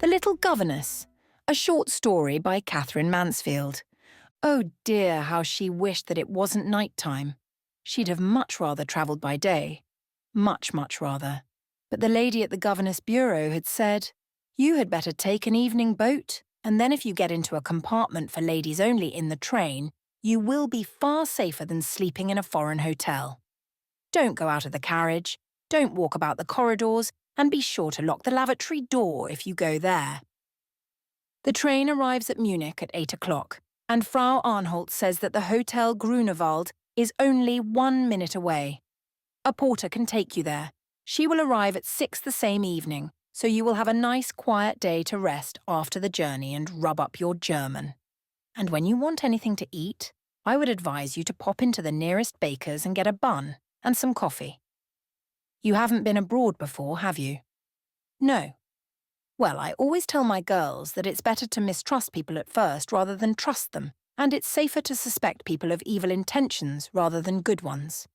The Little Governess, a short story by Katherine Mansfield. Oh dear, how she wished that it wasn't night time. She'd have much rather travelled by day. Much, much rather. But the lady at the governess bureau had said, "You had better take an evening boat, and then if you get into a compartment for ladies only in the train, you will be far safer than sleeping in a foreign hotel. Don't go out of the carriage, don't walk about the corridors, and be sure to lock the lavatory door if you go there." The train arrives at Munich at 8 o'clock, and Frau Arnholt says that the Hotel Grunewald is only 1 minute away. A porter can take you there. She will arrive at 6 the same evening, so you will have a nice quiet day to rest after the journey and rub up your German. And when you want anything to eat, I would advise you to pop into the nearest baker's and get a bun and some coffee. You haven't been abroad before, have you? No. Well, I always tell my girls that it's better to mistrust people at first rather than trust them, and it's safer to suspect people of evil intentions rather than good ones.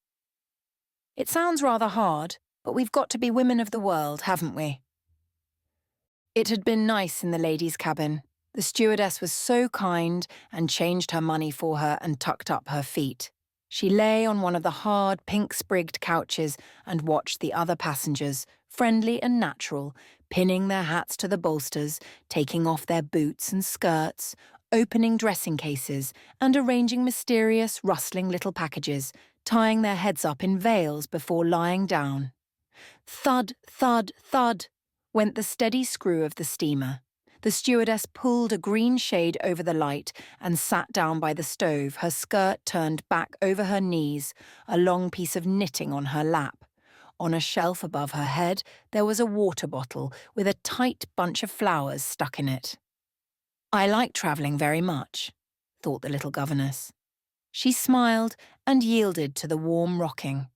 It sounds rather hard, but we've got to be women of the world, haven't we? It had been nice in the ladies' cabin. The stewardess was so kind and changed her money for her and tucked up her feet. She lay on one of the hard, pink-sprigged couches and watched the other passengers, friendly and natural, pinning their hats to the bolsters, taking off their boots and skirts, opening dressing cases and arranging mysterious, rustling little packages, tying their heads up in veils before lying down. Thud, thud, thud, went the steady screw of the steamer. The stewardess pulled a green shade over the light and sat down by the stove, her skirt turned back over her knees, a long piece of knitting on her lap. On a shelf above her head, there was a water bottle with a tight bunch of flowers stuck in it. "I like travelling very much," thought the little governess. She smiled and yielded to the warm rocking.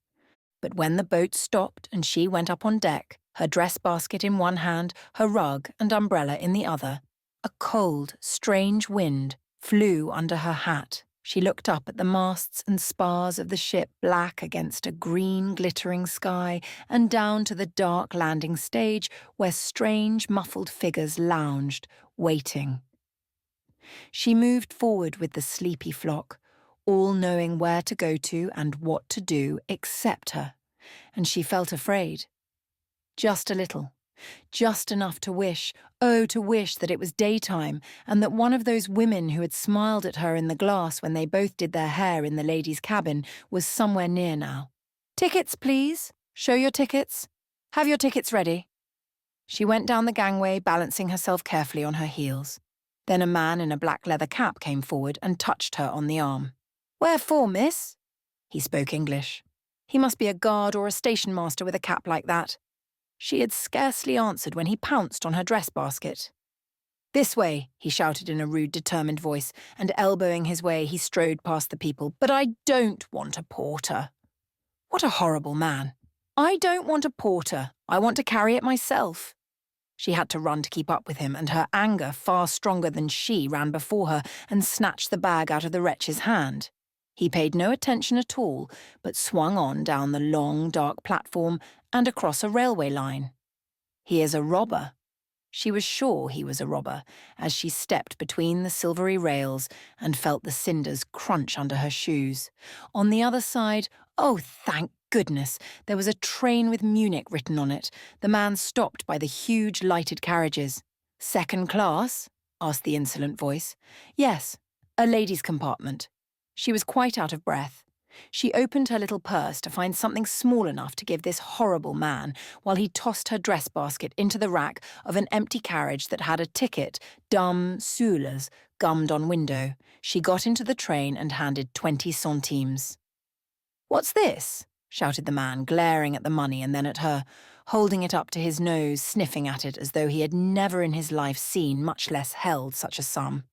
But when the boat stopped and she went up on deck, her dress basket in one hand, her rug and umbrella in the other, a cold, strange wind flew under her hat. She looked up at the masts and spars of the ship black against a green, glittering sky and down to the dark landing stage where strange, muffled figures lounged, waiting. She moved forward with the sleepy flock, all knowing where to go to and what to do except her, and she felt afraid. Just a little, just enough to wish, oh, to wish that it was daytime and that one of those women who had smiled at her in the glass when they both did their hair in the ladies' cabin was somewhere near now. "Tickets, please. Show your tickets. Have your tickets ready." She went down the gangway, balancing herself carefully on her heels. Then a man in a black leather cap came forward and touched her on the arm. "Where for, miss?" He spoke English. He must be a guard or a station master with a cap like that. She had scarcely answered when he pounced on her dress basket. "This way," he shouted in a rude, determined voice, and elbowing his way, he strode past the people. "But I don't want a porter." What a horrible man. "I don't want a porter. I want to carry it myself." She had to run to keep up with him, and her anger, far stronger than she, ran before her and snatched the bag out of the wretch's hand. He paid no attention at all, but swung on down the long, dark platform and across a railway line. "He is a robber." She was sure he was a robber, as she stepped between the silvery rails and felt the cinders crunch under her shoes. On the other side, oh, thank goodness, there was a train with Munich written on it. The man stopped by the huge lighted carriages. "Second class?" asked the insolent voice. "Yes, a ladies' compartment." She was quite out of breath. She opened her little purse to find something small enough to give this horrible man, while he tossed her dress basket into the rack of an empty carriage that had a ticket, Dame Sulas, gummed on window. She got into the train and handed 20 centimes. "What's this?" shouted the man, glaring at the money and then at her, holding it up to his nose, sniffing at it as though he had never in his life seen, much less held, such a sum.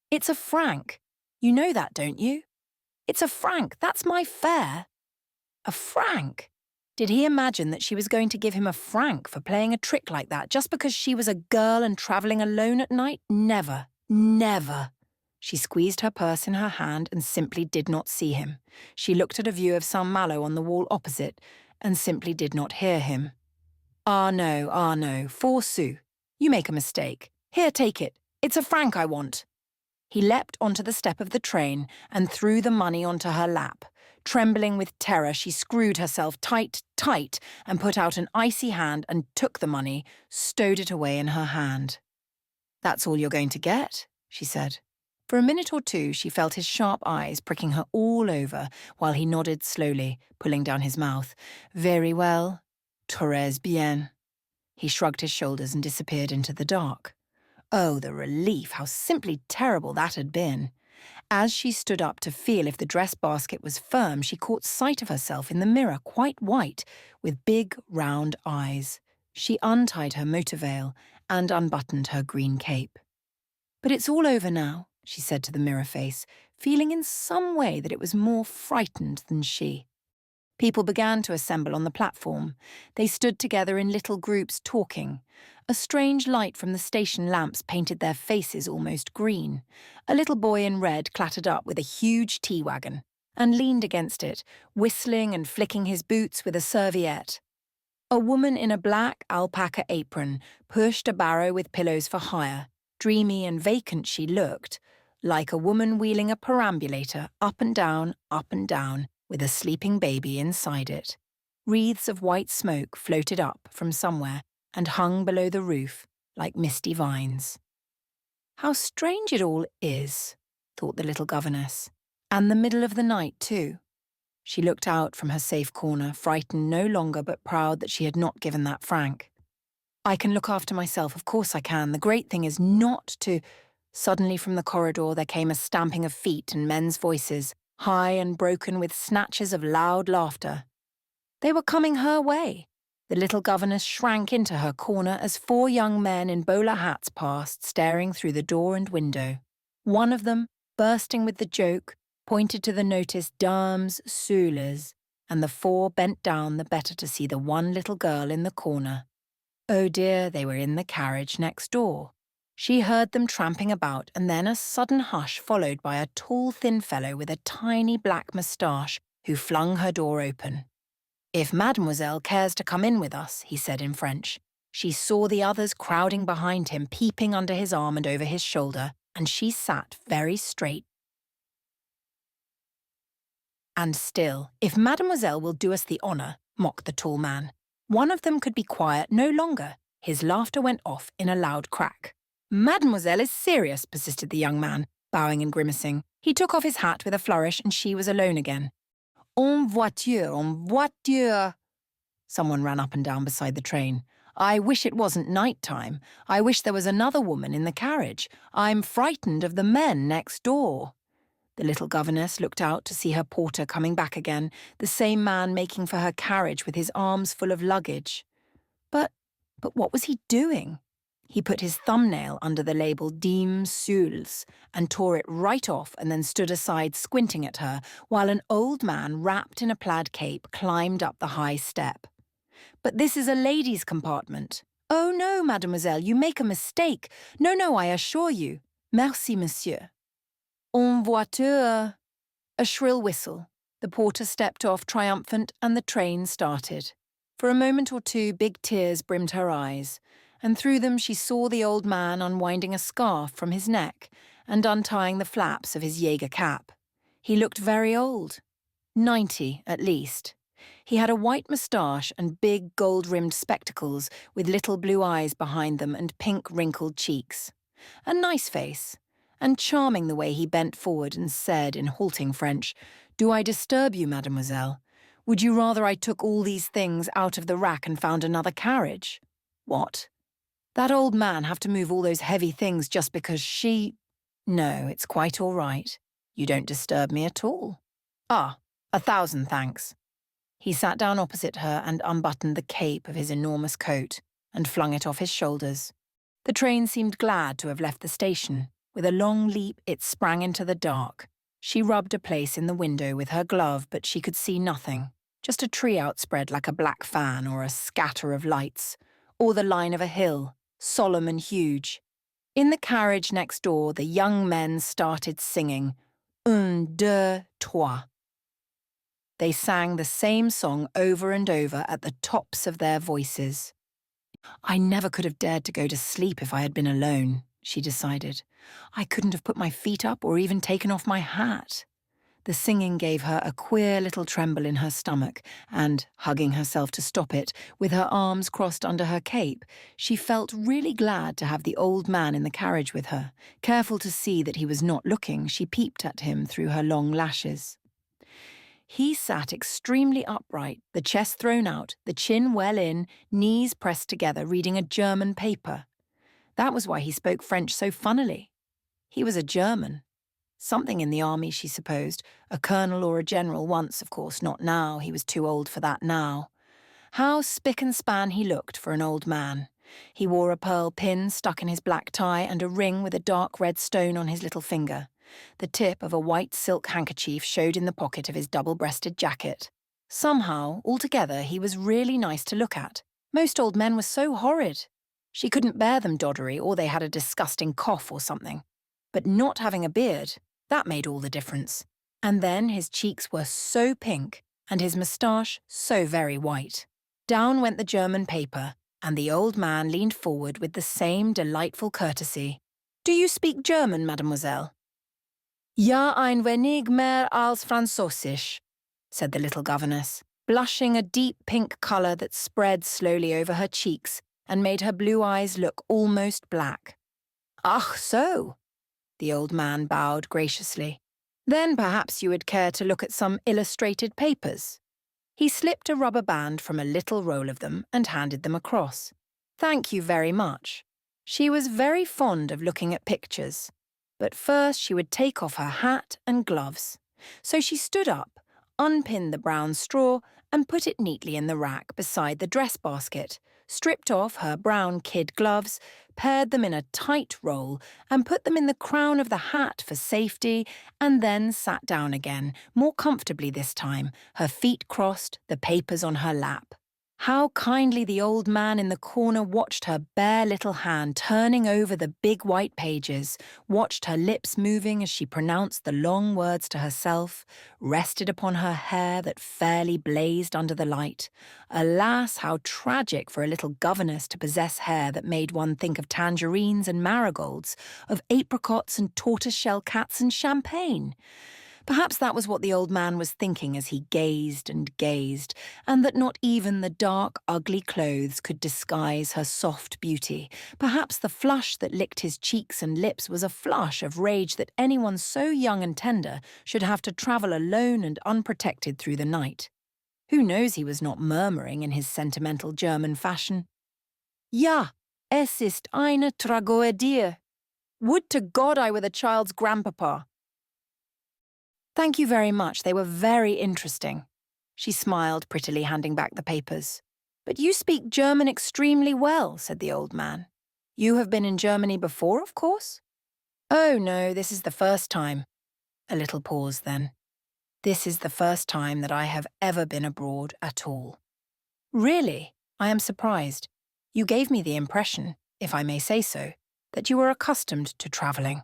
"It's a franc. You know that, don't you? It's a franc. That's my fare." A franc? Did he imagine that she was going to give him a franc for playing a trick like that just because she was a girl and travelling alone at night? Never. Never. She squeezed her purse in her hand and simply did not see him. She looked at a view of Saint Malo on the wall opposite and simply did not hear him. Ah no, 4 sous. You make a mistake. Here, take it. It's a franc I want." He leapt onto the step of the train and threw the money onto her lap. Trembling with terror, she screwed herself tight, tight, and put out an icy hand and took the money, stowed it away in her hand. "That's all you're going to get," she said. For a minute or two, she felt his sharp eyes pricking her all over while he nodded slowly, pulling down his mouth. "Very well. Très bien." He shrugged his shoulders and disappeared into the dark. Oh, the relief, how simply terrible that had been. As she stood up to feel if the dress basket was firm, she caught sight of herself in the mirror, quite white, with big, round eyes. She untied her motor veil and unbuttoned her green cape. "But it's all over now," she said to the mirror face, feeling in some way that it was more frightened than she. People began to assemble on the platform. They stood together in little groups talking. A strange light from the station lamps painted their faces almost green. A little boy in red clattered up with a huge tea wagon and leaned against it, whistling and flicking his boots with a serviette. A woman in a black alpaca apron pushed a barrow with pillows for hire. Dreamy and vacant she looked, like a woman wheeling a perambulator up and down, with a sleeping baby inside it. Wreaths of white smoke floated up from somewhere and hung below the roof like misty vines. "How strange it all is," thought the little governess. "And the middle of the night, too." She looked out from her safe corner, frightened no longer but proud that she had not given that franc. "I can look after myself, of course I can. The great thing is not to—" Suddenly from the corridor there came a stamping of feet and men's voices, high and broken with snatches of loud laughter. They were coming her way. The little governess shrank into her corner as 4 young men in bowler hats passed, staring through the door and window. One of them, bursting with the joke, pointed to the notice Dames Seules, and the 4 bent down the better to see the one little girl in the corner. Oh dear, they were in the carriage next door. She heard them tramping about, and then a sudden hush followed by a tall, thin fellow with a tiny black moustache who flung her door open. "If Mademoiselle cares to come in with us," he said in French. She saw the others crowding behind him, peeping under his arm and over his shoulder, and she sat very straight and still. "If Mademoiselle will do us the honour," mocked the tall man. One of them could be quiet no longer. His laughter went off in a loud crack. "Mademoiselle is serious," persisted the young man, bowing and grimacing. He took off his hat with a flourish and she was alone again. En voiture. Someone ran up and down beside the train. "I wish it wasn't night time. I wish there was another woman in the carriage. I'm frightened of the men next door." The little governess looked out to see her porter coming back again, the same man making for her carriage with his arms full of luggage. But what was he doing? He put his thumbnail under the label Dames Seules and tore it right off and then stood aside squinting at her while an old man wrapped in a plaid cape climbed up the high step. "But this is a ladies' compartment." "Oh no, mademoiselle, you make a mistake. No, I assure you." "Merci, monsieur." En voiture. A shrill whistle. The porter stepped off triumphant and the train started. For a moment or two, big tears brimmed her eyes, and through them she saw the old man unwinding a scarf from his neck and untying the flaps of his Jaeger cap. He looked very old. 90, at least. He had a white moustache and big gold-rimmed spectacles with little blue eyes behind them and pink wrinkled cheeks. A nice face, and charming the way he bent forward and said in halting French, "Do I disturb you, mademoiselle? Would you rather I took all these things out of the rack and found another carriage?" "What? That old man have to move all those heavy things just because she—" "No, it's quite all right. You don't disturb me at all." "Ah, 1,000 thanks." He sat down opposite her and unbuttoned the cape of his enormous coat and flung it off his shoulders. The train seemed glad to have left the station. With a long leap, it sprang into the dark. She rubbed a place in the window with her glove, but she could see nothing. Just a tree outspread like a black fan or a scatter of lights, or the line of a hill, solemn and huge. In the carriage next door, the young men started singing, Un, deux, trois. They sang the same song over and over at the tops of their voices. I never could have dared to go to sleep if I had been alone, she decided. I couldn't have put my feet up or even taken off my hat. The singing gave her a queer little tremble in her stomach, and, hugging herself to stop it, with her arms crossed under her cape, she felt really glad to have the old man in the carriage with her. Careful to see that he was not looking, she peeped at him through her long lashes. He sat extremely upright, the chest thrown out, the chin well in, knees pressed together, reading a German paper. That was why he spoke French so funnily. He was a German. Something in the army, she supposed. A colonel or a general once, of course, not now. He was too old for that now. How spick and span he looked for an old man. He wore a pearl pin stuck in his black tie and a ring with a dark red stone on his little finger. The tip of a white silk handkerchief showed in the pocket of his double-breasted jacket. Somehow, altogether, he was really nice to look at. Most old men were so horrid. She couldn't bear them doddery, or they had a disgusting cough or something. But not having a beard, that made all the difference. And then his cheeks were so pink, and his moustache so very white. Down went the German paper, and the old man leaned forward with the same delightful courtesy. "Do you speak German, mademoiselle?" "Ja, ein wenig mehr als Französisch," said the little governess, blushing a deep pink colour that spread slowly over her cheeks and made her blue eyes look almost black. "Ach so," the old man bowed graciously. "Then perhaps you would care to look at some illustrated papers." He slipped a rubber band from a little roll of them and handed them across. "Thank you very much." She was very fond of looking at pictures, but first she would take off her hat and gloves. So she stood up, unpinned the brown straw, and put it neatly in the rack beside the dress basket, stripped off her brown kid gloves, paired them in a tight roll, and put them in the crown of the hat for safety, and then sat down again, more comfortably this time, her feet crossed, the papers on her lap. How kindly the old man in the corner watched her bare little hand turning over the big white pages, watched her lips moving as she pronounced the long words to herself, rested upon her hair that fairly blazed under the light. Alas, how tragic for a little governess to possess hair that made one think of tangerines and marigolds, of apricots and tortoise-shell cats and champagne. Perhaps that was what the old man was thinking as he gazed, and that not even the dark, ugly clothes could disguise her soft beauty. Perhaps the flush that licked his cheeks and lips was a flush of rage that anyone so young and tender should have to travel alone and unprotected through the night. Who knows he was not murmuring in his sentimental German fashion? "Ja, es ist eine Tragödie. Would to God I were the child's grandpapa." "Thank you very much, they were very interesting." She smiled prettily, handing back the papers. "But you speak German extremely well," said the old man. "You have been in Germany before, of course?" "Oh, no, this is the first time." A little pause then. "This is the first time that I have ever been abroad at all." "Really? I am surprised. You gave me the impression, if I may say so, that you were accustomed to travelling."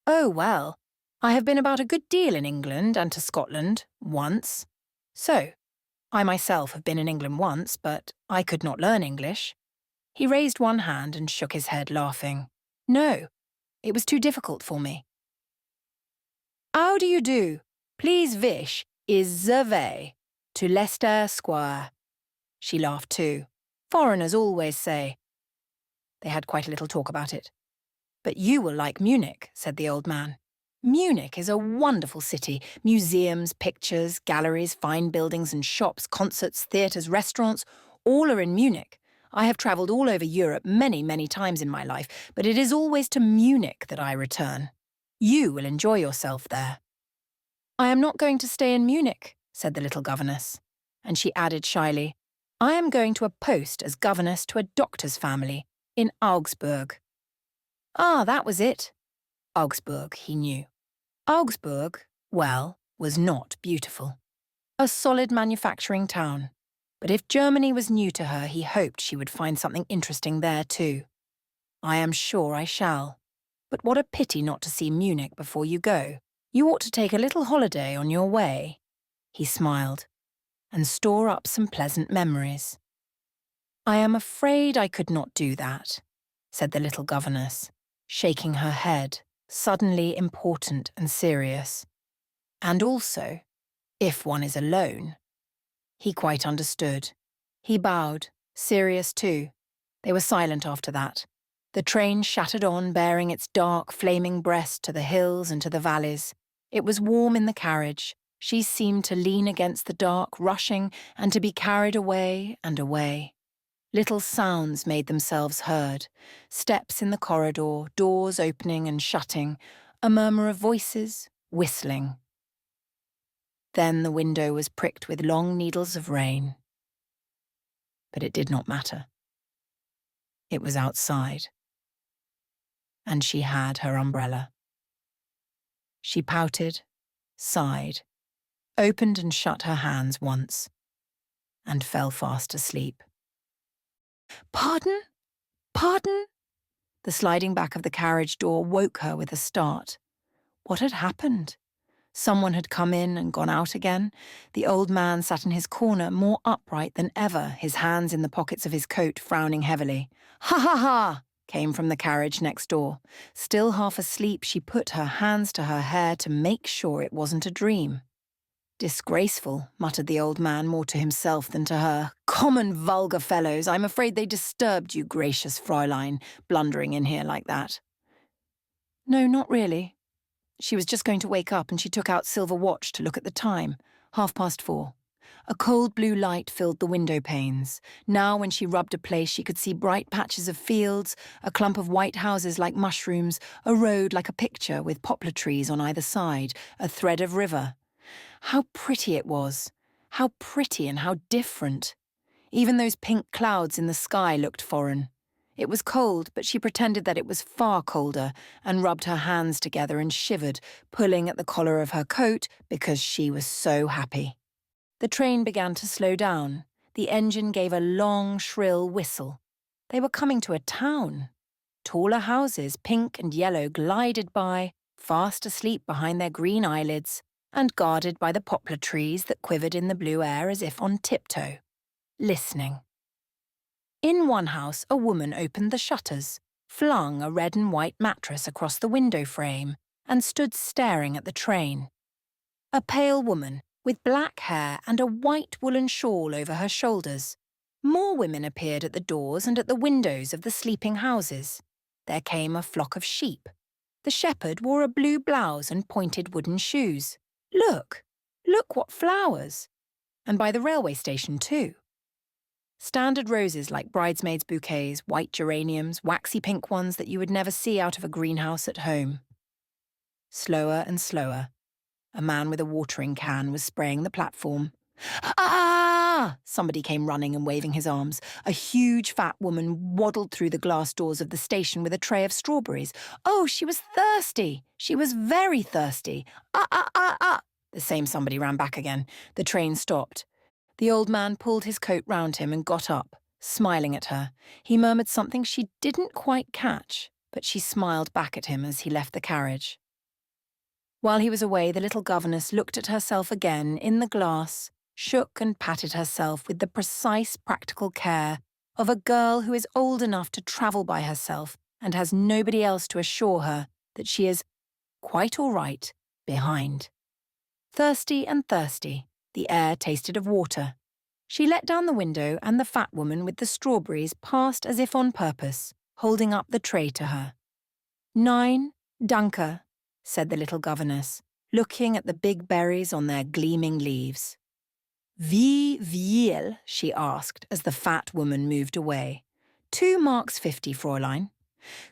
"Oh, well, I have been about a good deal in England and to Scotland, once. So, I myself have been in England once, but I could not learn English." He raised one hand and shook his head, laughing. "No, it was too difficult for me." "How do you do? Please wish is the way to Leicester Square." She laughed too. "Foreigners always say." They had quite a little talk about it. "But you will like Munich," said the old man. "Munich is a wonderful city. Museums, pictures, galleries, fine buildings and shops, concerts, theatres, restaurants, all are in Munich. I have travelled all over Europe many, many times in my life, but it is always to Munich that I return. You will enjoy yourself there." "I am not going to stay in Munich," said the little governess. And she added shyly, "I am going to a post as governess to a doctor's family in Augsburg." Ah, that was it. Augsburg, he knew. Augsburg, well, was not beautiful. A solid manufacturing town. But if Germany was new to her, he hoped she would find something interesting there too. "I am sure I shall. But what a pity not to see Munich before you go. You ought to take a little holiday on your way," he smiled, "and store up some pleasant memories." "I am afraid I could not do that," said the little governess, shaking her head, suddenly important and serious. "And also, if one is alone." He quite understood. He bowed, serious too. They were silent after that. The train shattered on, bearing its dark, flaming breast to the hills and to the valleys. It was warm in the carriage. She seemed to lean against the dark, rushing, and to be carried away and away. Little sounds made themselves heard. Steps in the corridor, doors opening and shutting, a murmur of voices, whistling. Then the window was pricked with long needles of rain. But it did not matter. It was outside. And she had her umbrella. She pouted, sighed, opened and shut her hands once, and fell fast asleep. "Pardon? Pardon?" The sliding back of the carriage door woke her with a start. What had happened? Someone had come in and gone out again. The old man sat in his corner, more upright than ever, his hands in the pockets of his coat, frowning heavily. "Ha ha ha!" came from the carriage next door. Still half asleep, she put her hands to her hair to make sure it wasn't a dream. "Disgraceful," muttered the old man more to himself than to her. "Common vulgar fellows, I'm afraid they disturbed you, gracious Fräulein, blundering in here like that." "No, not really." She was just going to wake up and she took out silver watch to look at the time. 4:30. A cold blue light filled the window panes. Now when she rubbed a place she could see bright patches of fields, a clump of white houses like mushrooms, a road like a picture with poplar trees on either side, a thread of river. How pretty it was. How pretty and how different. Even those pink clouds in the sky looked foreign. It was cold, but she pretended that it was far colder and rubbed her hands together and shivered, pulling at the collar of her coat because she was so happy. The train began to slow down. The engine gave a long, shrill whistle. They were coming to a town. Taller houses, pink and yellow, glided by, fast asleep behind their green eyelids, and guarded by the poplar trees that quivered in the blue air as if on tiptoe, listening. In one house, a woman opened the shutters, flung a red and white mattress across the window frame, and stood staring at the train. A pale woman, with black hair and a white woolen shawl over her shoulders. More women appeared at the doors and at the windows of the sleeping houses. There came a flock of sheep. The shepherd wore a blue blouse and pointed wooden shoes. Look what flowers! And by the railway station too. Standard roses like bridesmaids' bouquets, white geraniums, waxy pink ones that you would never see out of a greenhouse at home. Slower and slower. A man with a watering can was spraying the platform. "Ah!" Somebody came running and waving his arms. A huge fat woman waddled through the glass doors of the station with a tray of strawberries. Oh, she was thirsty! She was very thirsty! "Ah, ah, ah, ah!" The same somebody ran back again. The train stopped. The old man pulled his coat round him and got up, smiling at her. He murmured something she didn't quite catch, but she smiled back at him as he left the carriage. While he was away, the little governess looked at herself again in the glass, shook and patted herself with the precise practical care of a girl who is old enough to travel by herself and has nobody else to assure her that she is quite all right behind. Thirsty and thirsty, the air tasted of water. She let down the window and the fat woman with the strawberries passed as if on purpose, holding up the tray to her. "Nein, danke," said the little governess, looking at the big berries on their gleaming leaves. "Wie viel?" she asked as the fat woman moved away. 2 marks 50, Fräulein.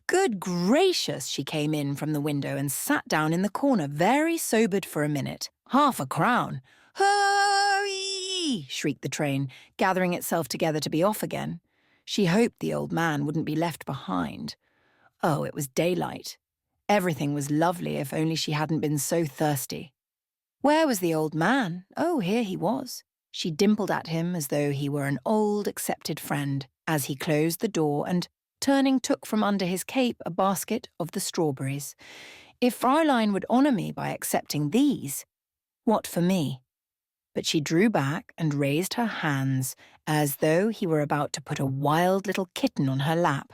Good gracious, she came in from the window and sat down in the corner, very sobered for a minute. 1/2 crown. "Hurry!" shrieked the train, gathering itself together to be off again. She hoped the old man wouldn't be left behind. Oh, it was daylight. Everything was lovely if only she hadn't been so thirsty. Where was the old man? Oh, here he was. She dimpled at him as though he were an old, accepted friend, as he closed the door and, turning, took from under his cape a basket of the strawberries. If Fräulein would honour me by accepting these, what for me? But she drew back and raised her hands as though he were about to put a wild little kitten on her lap.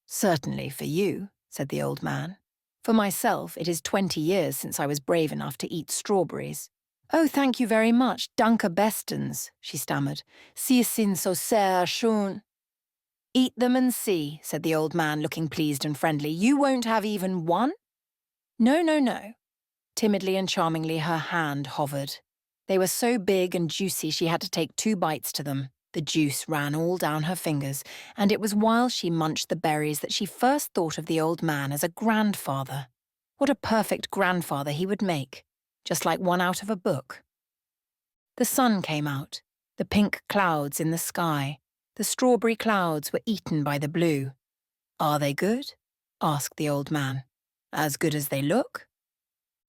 "Certainly for you," said the old man. "For myself, it is 20 years since I was brave enough to eat strawberries." "Oh, thank you very much, danke bestens," she stammered. "Sie sind so sehr schön." "Eat them and see," said the old man, looking pleased and friendly. "You won't have even one?" "No, no, no." Timidly and charmingly her hand hovered. They were so big and juicy she had to take 2 bites to them. The juice ran all down her fingers, and it was while she munched the berries that she first thought of the old man as a grandfather. What a perfect grandfather he would make, just like one out of a book. The sun came out, the pink clouds in the sky. The strawberry clouds were eaten by the blue. "Are they good?" asked the old man. "As good as they look?"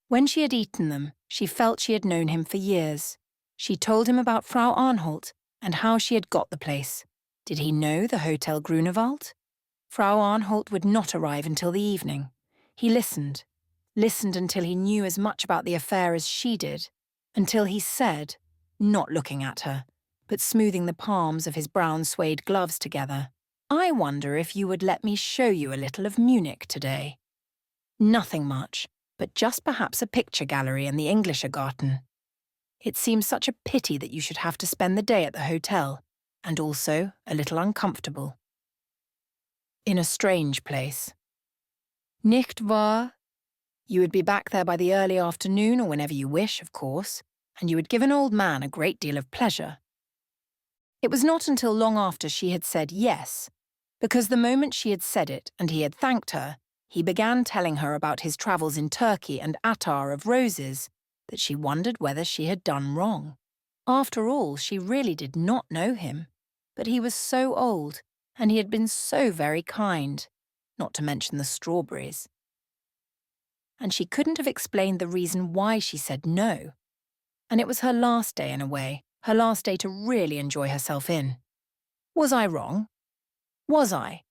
When she had eaten them, she felt she had known him for years. She told him about Frau Arnholt and how she had got the place. Did he know the Hotel Grunewald? Frau Arnholt would not arrive until the evening. He listened until he knew as much about the affair as she did, until he said, not looking at her, but smoothing the palms of his brown suede gloves together, "I wonder if you would let me show you a little of Munich today." Nothing much, but just perhaps a picture gallery and the Englischer Garten. It seems such a pity that you should have to spend the day at the hotel, and also a little uncomfortable. In a strange place. Nicht wahr? You would be back there by the early afternoon or whenever you wish, of course, and you would give an old man a great deal of pleasure. It was not until long after she had said yes, because the moment she had said it and he had thanked her, he began telling her about his travels in Turkey and attar of roses, that she wondered whether she had done wrong. After all, she really did not know him, but he was so old, and he had been so very kind, not to mention the strawberries. And she couldn't have explained the reason why she said no. And it was her last day in a way, her last day to really enjoy herself in. Was I wrong? Was I?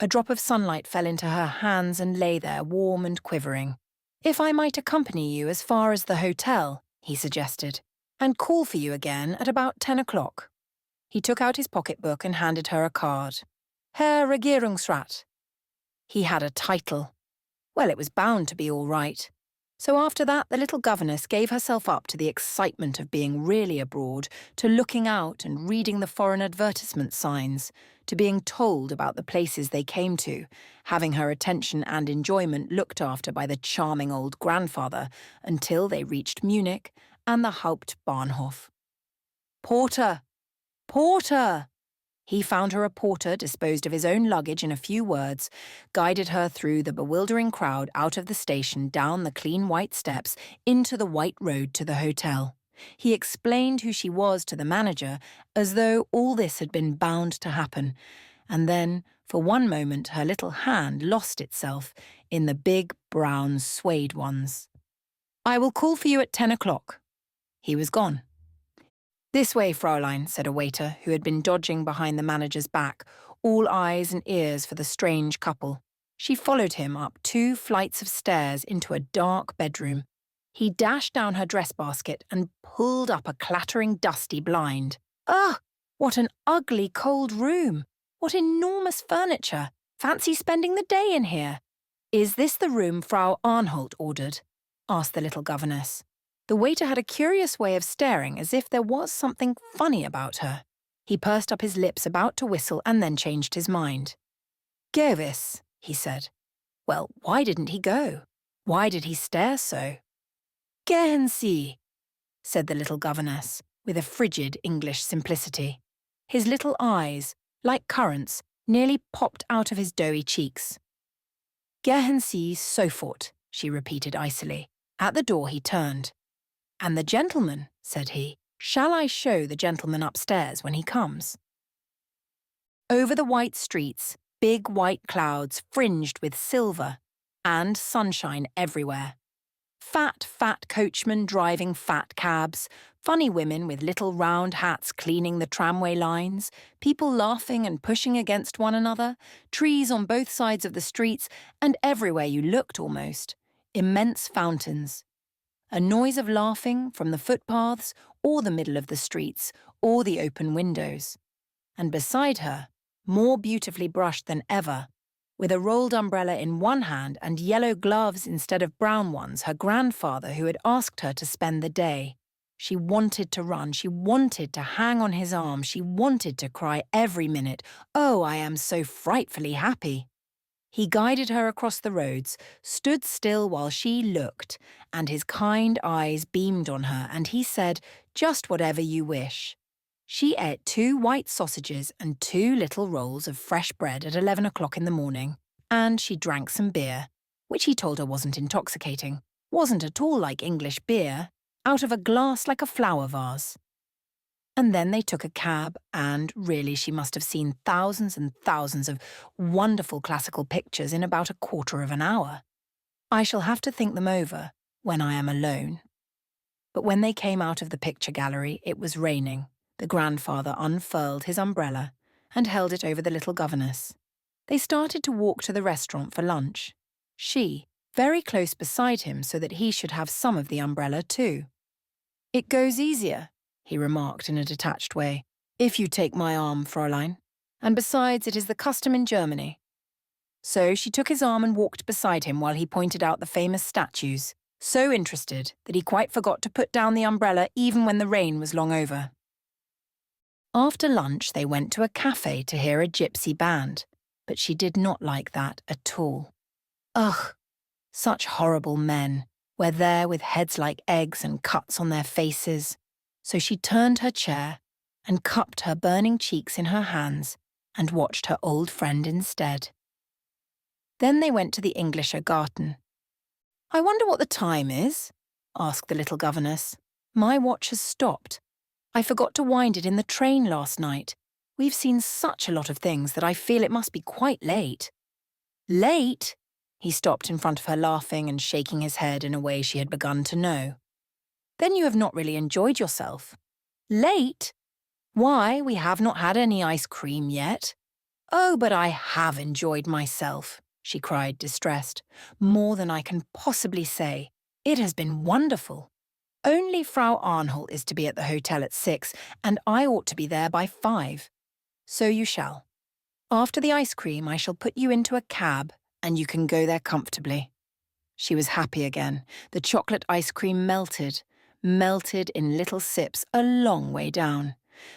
A drop of sunlight fell into her hands and lay there, warm and quivering. "If I might accompany you as far as the hotel," he suggested, "and call for you again at about 10 o'clock. He took out his pocketbook and handed her a card. Herr Regierungsrat. He had a title. Well, it was bound to be all right. So after that, the little governess gave herself up to the excitement of being really abroad, to looking out and reading the foreign advertisement signs, to being told about the places they came to, having her attention and enjoyment looked after by the charming old grandfather until they reached Munich and the Hauptbahnhof. "Porter! Porter!" He found her a porter, disposed of his own luggage in a few words, guided her through the bewildering crowd out of the station, down the clean white steps, into the white road to the hotel. He explained who she was to the manager, as though all this had been bound to happen, and then, for one moment, her little hand lost itself in the big brown suede ones. "I will call for you at 10 o'clock. He was gone. "This way, Fräulein," said a waiter who had been dodging behind the manager's back, all eyes and ears for the strange couple. She followed him up 2 flights of stairs into a dark bedroom. He dashed down her dress basket and pulled up a clattering, dusty blind. Ugh! What an ugly, cold room! What enormous furniture! Fancy spending the day in here! "Is this the room Frau Arnholt ordered?" asked the little governess. The waiter had a curious way of staring as if there was something funny about her. He pursed up his lips about to whistle and then changed his mind. "Gewiss," he said. Well, why didn't he go? Why did he stare so? "Gehen Sie," said the little governess, with a frigid English simplicity. His little eyes, like currants, nearly popped out of his doughy cheeks. "Gehen Sie sofort," she repeated icily. At the door he turned. "And the gentleman," said he. "Shall I show the gentleman upstairs when he comes?" Over the white streets, big white clouds fringed with silver, and sunshine everywhere. Fat coachmen driving fat cabs, funny women with little round hats cleaning the tramway lines, people laughing and pushing against one another, trees on both sides of the streets, and everywhere you looked almost, immense fountains. a noise of laughing from the footpaths or the middle of the streets or the open windows. And beside her, more beautifully brushed than ever, with a rolled umbrella in one hand and yellow gloves instead of brown ones, her grandfather who had asked her to spend the day. She wanted to run, she wanted to hang on his arm, she wanted to cry every minute, "Oh, I am so frightfully happy." He guided her across the roads, stood still while she looked, and his kind eyes beamed on her, and he said, "Just whatever you wish." She ate 2 white sausages and 2 little rolls of fresh bread at 11 o'clock in the morning, and she drank some beer, which he told her wasn't intoxicating, wasn't at all like English beer, out of a glass like a flower vase. And then they took a cab, and really she must have seen thousands and thousands of wonderful classical pictures in about a quarter of an hour. I shall have to think them over when I am alone. But when they came out of the picture gallery, it was raining. The grandfather unfurled his umbrella and held it over the little governess. They started to walk to the restaurant for lunch. She, very close beside him so that he should have some of the umbrella too. "It goes easier," he remarked in a detached way, "if you take my arm, Fräulein. And besides, it is the custom in Germany." So she took his arm and walked beside him while he pointed out the famous statues, so interested that he quite forgot to put down the umbrella even when the rain was long over. After lunch, they went to a cafe to hear a gypsy band, but she did not like that at all. Ugh, such horrible men were there with heads like eggs and cuts on their faces. So she turned her chair and cupped her burning cheeks in her hands and watched her old friend instead. Then they went to the Englischer Garten. "I wonder what the time is?" asked the little governess. "My watch has stopped. I forgot to wind it in the train last night. We've seen such a lot of things that I feel it must be quite late." "Late?" He stopped in front of her, laughing and shaking his head in a way she had begun to know. "Then you have not really enjoyed yourself." "Late? Why, we have not had any ice cream yet." "Oh, but I have enjoyed myself," she cried, distressed. "More than I can possibly say. It has been wonderful. Only Frau Arnholt is to be at the hotel at 6, and I ought to be there by 5. So you shall. After the ice cream, I shall put you into a cab, and you can go there comfortably." She was happy again. The chocolate ice cream melted in little sips a long way down.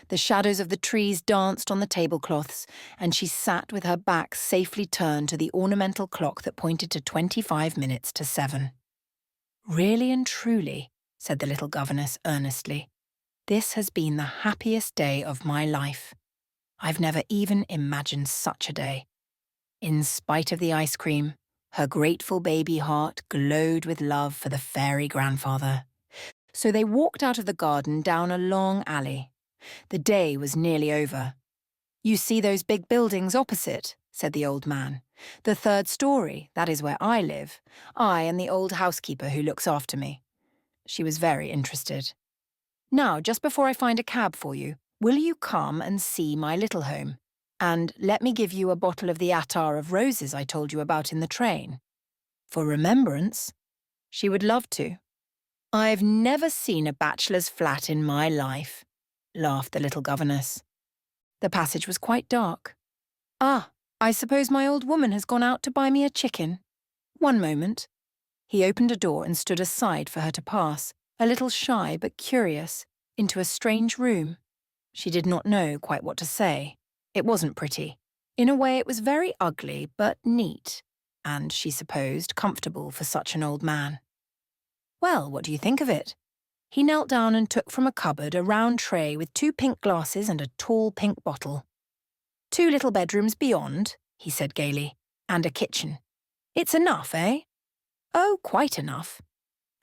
The shadows of the trees danced on the tablecloths, and she sat with her back safely turned to the ornamental clock that pointed to 25 minutes to 7. "Really and truly," said the little governess earnestly, "this has been the happiest day of my life. I've never even imagined such a day." In spite of the ice cream, her grateful baby heart glowed with love for the fairy grandfather. So they walked out of the garden down a long alley. The day was nearly over. "You see those big buildings opposite?" said the old man. "The 3rd story, that is where I live. I and the old housekeeper who looks after me." She was very interested. "Now, just before I find a cab for you, will you come and see my little home? And let me give you a bottle of the attar of roses I told you about in the train. For remembrance." She would love to. "I've never seen a bachelor's flat in my life," laughed the little governess. The passage was quite dark. "Ah, I suppose my old woman has gone out to buy me a chicken. One moment." He opened a door and stood aside for her to pass, a little shy but curious, into a strange room. She did not know quite what to say. It wasn't pretty. In a way, it was very ugly, but neat, and, she supposed, comfortable for such an old man. "Well, what do you think of it?" He knelt down and took from a cupboard a round tray with 2 pink glasses and a tall pink bottle. "2 little bedrooms beyond," he said gaily, "and a kitchen. It's enough, eh?" "Oh, quite enough.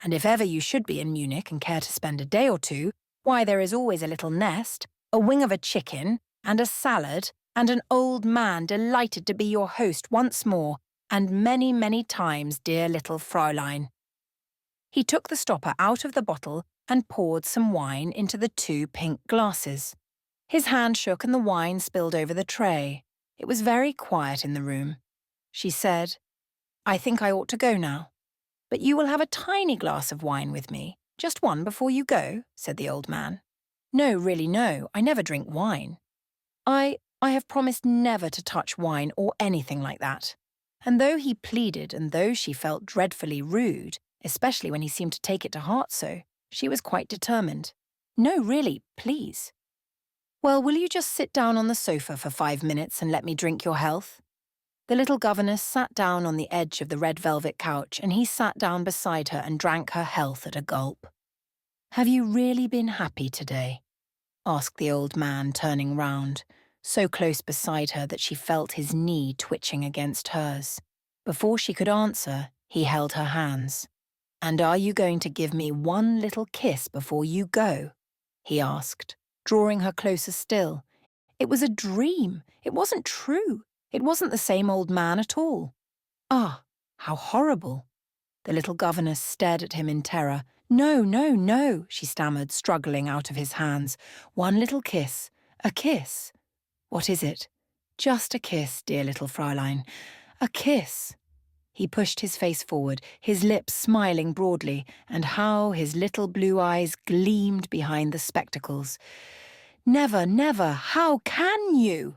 And if ever you should be in Munich and care to spend a day or two, why, there is always a little nest, a wing of a chicken, and a salad, and an old man delighted to be your host once more, and many, many times, dear little Fräulein." He took the stopper out of the bottle and poured some wine into the 2 pink glasses. His hand shook and the wine spilled over the tray. It was very quiet in the room. She said, "I think I ought to go now. "But you will have a tiny glass of wine with me, just one before you go," said the old man. "No, really no, I never drink wine. I have promised never to touch wine or anything like that." And though he pleaded and though she felt dreadfully rude, especially when he seemed to take it to heart so, she was quite determined. "No, really, please." "Well, will you just sit down on the sofa for 5 minutes and let me drink your health?" The little governess sat down on the edge of the red velvet couch and he sat down beside her and drank her health at a gulp. "Have you really been happy today?" asked the old man, turning round, so close beside her that she felt his knee twitching against hers. Before she could answer, he held her hands. "And are you going to give me one little kiss before you go?" he asked, drawing her closer still. It was a dream. It wasn't true. It wasn't the same old man at all. Ah, how horrible. The little governess stared at him in terror. "No, no, no," she stammered, struggling out of his hands. "One little kiss. A kiss." "What is it?" "Just a kiss, dear little Fräulein. A kiss." He pushed his face forward, his lips smiling broadly, and how his little blue eyes gleamed behind the spectacles. "Never, never, how can you?"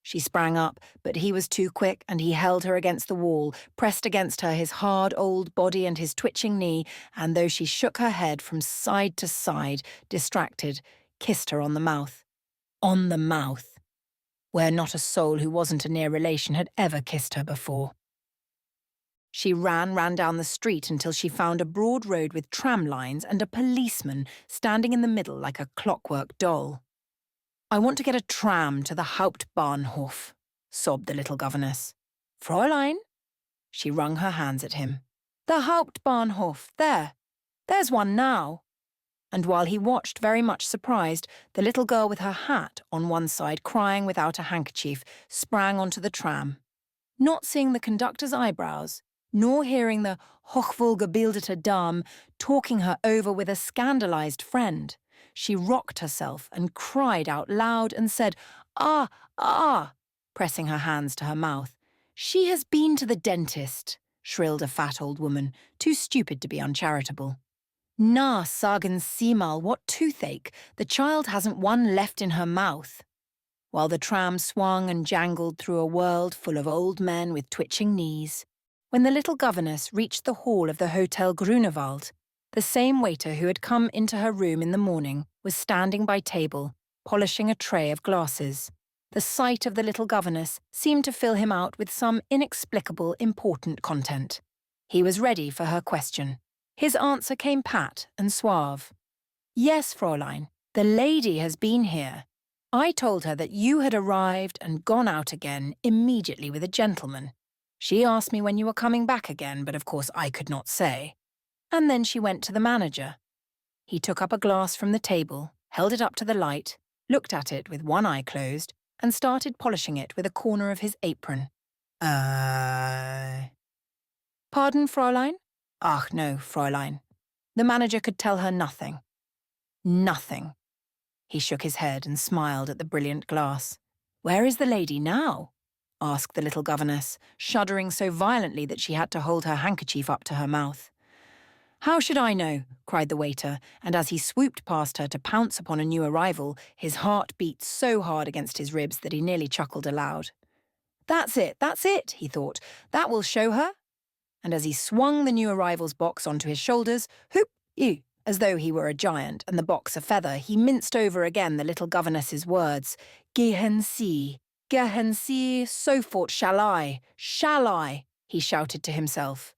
She sprang up, but he was too quick and he held her against the wall, pressed against her his hard old body and his twitching knee, and though she shook her head from side to side, distracted, kissed her on the mouth. On the mouth, where not a soul who wasn't a near relation had ever kissed her before. She ran down the street until she found a broad road with tram lines and a policeman standing in the middle like a clockwork doll. "I want to get a tram to the Hauptbahnhof," sobbed the little governess. "Fräulein?" She wrung her hands at him. "The Hauptbahnhof, there's one now." And while he watched, very much surprised, the little girl with her hat on one side, crying without a handkerchief, sprang onto the tram. Not seeing the conductor's eyebrows, nor hearing the hochwohlgebildete Dame talking her over with a scandalized friend, she rocked herself and cried out loud and said, "Ah, ah," pressing her hands to her mouth. "She has been to the dentist," shrilled a fat old woman, too stupid to be uncharitable. "Na, sagen Sie mal, what toothache. The child hasn't one left in her mouth." While the tram swung and jangled through a world full of old men with twitching knees. When the little governess reached the hall of the Hotel Grunewald, the same waiter who had come into her room in the morning was standing by table, polishing a tray of glasses. The sight of the little governess seemed to fill him out with some inexplicable, important content. He was ready for her question. His answer came pat and suave. "Yes, Fräulein, the lady has been here. I told her that you had arrived and gone out again immediately with a gentleman. She asked me when you were coming back again, but of course I could not say. And then she went to the manager." He took up a glass from the table, held it up to the light, looked at it with one eye closed, and started polishing it with a corner of his apron. "Pardon, Fräulein?" "Ach, no, Fräulein." The manager could tell her nothing. Nothing. He shook his head and smiled at the brilliant glass. "Where is the lady now?" asked the little governess, shuddering so violently that she had to hold her handkerchief up to her mouth. "How should I know?" cried the waiter, and as he swooped past her to pounce upon a new arrival, his heart beat so hard against his ribs that he nearly chuckled aloud. That's it, he thought. "That will show her." And as he swung the new arrival's box onto his shoulders, whoop, ew, as though he were a giant and the box a feather, he minced over again the little governess's words. Gehen Sie, sofort shall I, he shouted to himself.